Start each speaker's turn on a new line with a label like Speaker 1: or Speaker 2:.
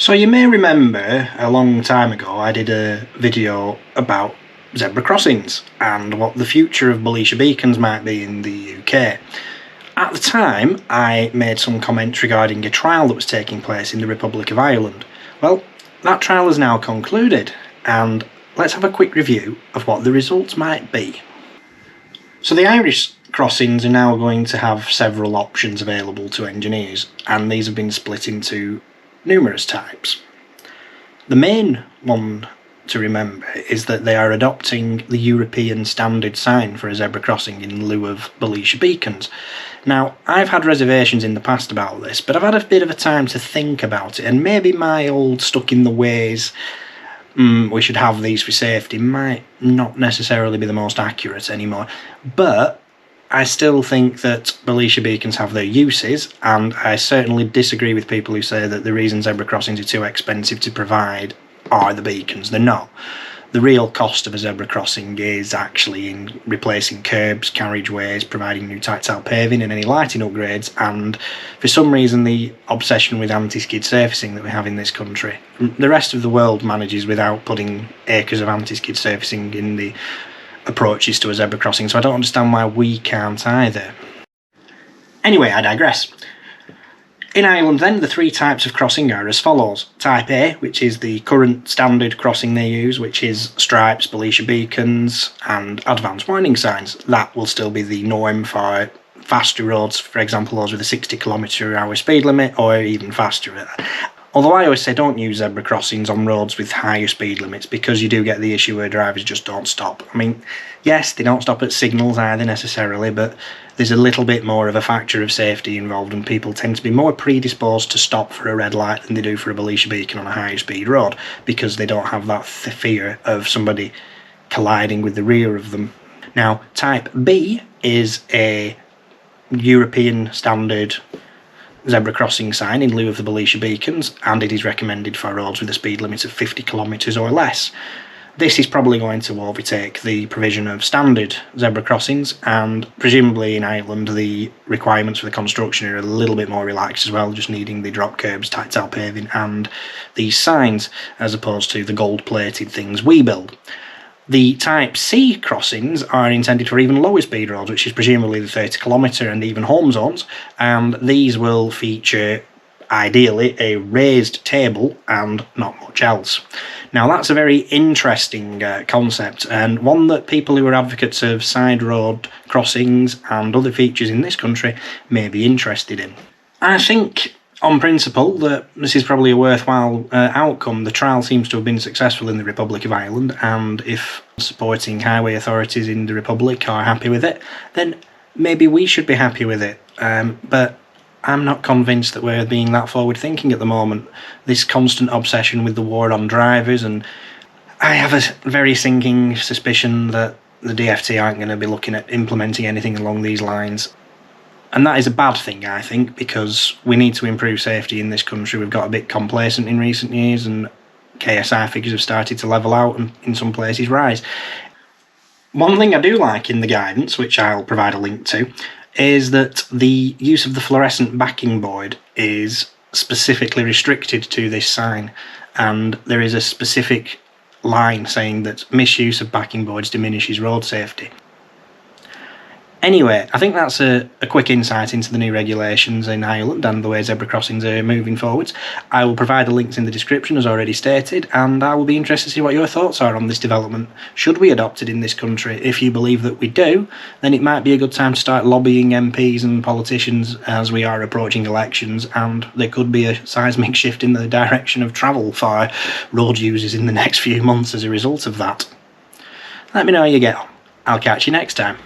Speaker 1: So you may remember a long time ago I did a video about zebra crossings and what the future of Belisha Beacons might be in the UK. At the time I made some comments regarding a trial that was taking place in the Republic of Ireland. Well, that trial has now concluded, and let's have a quick review of what the results might be. So the Irish crossings are now going to have several options available to engineers, and these have been split into numerous types. The main one to remember is that they are adopting the European standard sign for a zebra crossing in lieu of Belisha Beacons. Now, I've had reservations in the past about this, but I've had a bit of a time to think about it, and maybe my old stuck in the ways we should have these for safety might not necessarily be the most accurate anymore. But I still think that Belisha Beacons have their uses, and I certainly disagree with people who say that the reason zebra crossings are too expensive to provide are the beacons. They're not. The real cost of a zebra crossing is actually in replacing curbs, carriageways, providing new tactile paving and any lighting upgrades, and for some reason the obsession with anti-skid surfacing that we have in this country. The rest of the world manages without putting acres of anti-skid surfacing in the approaches to a zebra crossing, so I don't understand why we can't either. Anyway, I digress. In Ireland then, the three types of crossing are as follows. Type A, which is the current standard crossing they use, which is stripes, Belisha Beacons and advanced warning signs. That will still be the norm for faster roads, for example those with a 60km/h speed limit or even faster. Although I always say don't use zebra crossings on roads with higher speed limits, because you do get the issue where drivers just don't stop. I mean, yes, they don't stop at signals either necessarily, but there's a little bit more of a factor of safety involved, and people tend to be more predisposed to stop for a red light than they do for a Belisha Beacon on a higher speed road, because they don't have that fear of somebody colliding with the rear of them. Now, type B is a European standard zebra crossing sign in lieu of the Belisha Beacons, and it is recommended for roads with a speed limit of 50km or less. This is probably going to overtake the provision of standard zebra crossings, and presumably in Ireland the requirements for the construction are a little bit more relaxed as well, just needing the drop curbs, tactile paving and these signs, as opposed to the gold-plated things we build. The Type C crossings are intended for even lower speed roads, which is presumably the 30km and even home zones, and these will feature ideally a raised table and not much else. Now that's a very interesting concept, and one that people who are advocates of side road crossings and other features in this country may be interested in. I think on principle that this is probably a worthwhile outcome. The trial seems to have been successful in the Republic of Ireland, and if supporting highway authorities in the Republic are happy with it, then maybe we should be happy with it. But I'm not convinced that we're being that forward thinking at the moment. This constant obsession with the war on drivers, and I have a very sinking suspicion that the DFT aren't going to be looking at implementing anything along these lines. And that is a bad thing, I think, because we need to improve safety in this country. We've got a bit complacent in recent years, and KSI figures have started to level out and in some places rise. One thing I do like in the guidance, which I'll provide a link to, is that the use of the fluorescent backing board is specifically restricted to this sign, and there is a specific line saying that misuse of backing boards diminishes road safety. Anyway, I think that's a quick insight into the new regulations in Ireland and the way zebra crossings are moving forwards. I will provide the links in the description as already stated, and I will be interested to see what your thoughts are on this development. Should we adopt it in this country? If you believe that we do, then it might be a good time to start lobbying MPs and politicians as we are approaching elections, and there could be a seismic shift in the direction of travel for road users in the next few months as a result of that. Let me know how you get on. I'll catch you next time.